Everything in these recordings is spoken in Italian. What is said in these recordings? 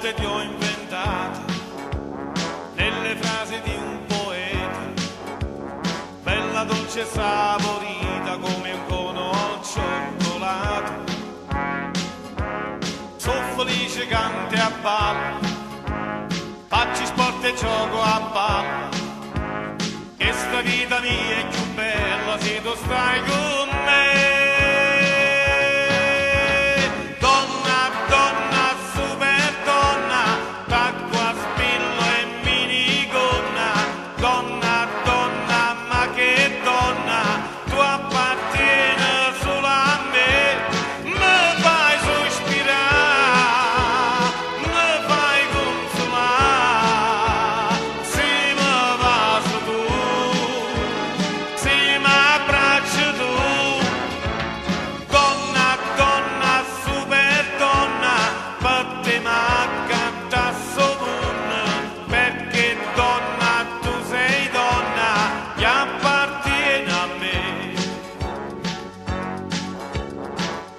volte ti ho inventato nelle frasi di un poeta, bella dolce e saporita come un cono al cioccolato. Sono felice, canti a balla, faccio sport e gioco a palla, che sta vita mia è più bella se tu stai con me.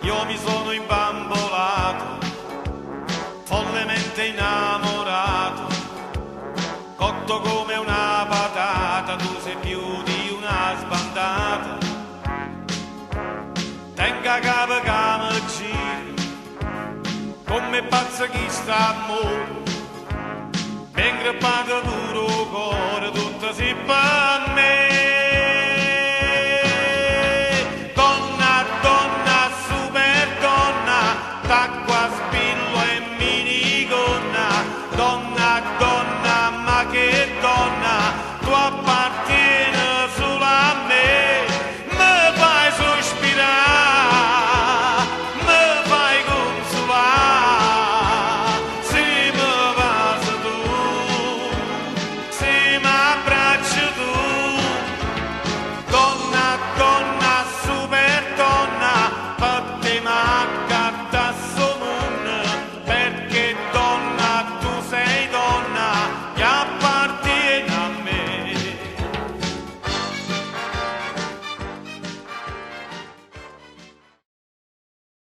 Io mi sono imbambolato, follemente innamorato, cotto come una patata, tu sei più di una sbandata. Tenga a capo che mi giro, come pazzo chi sta a amore, ben creppato puro cuore,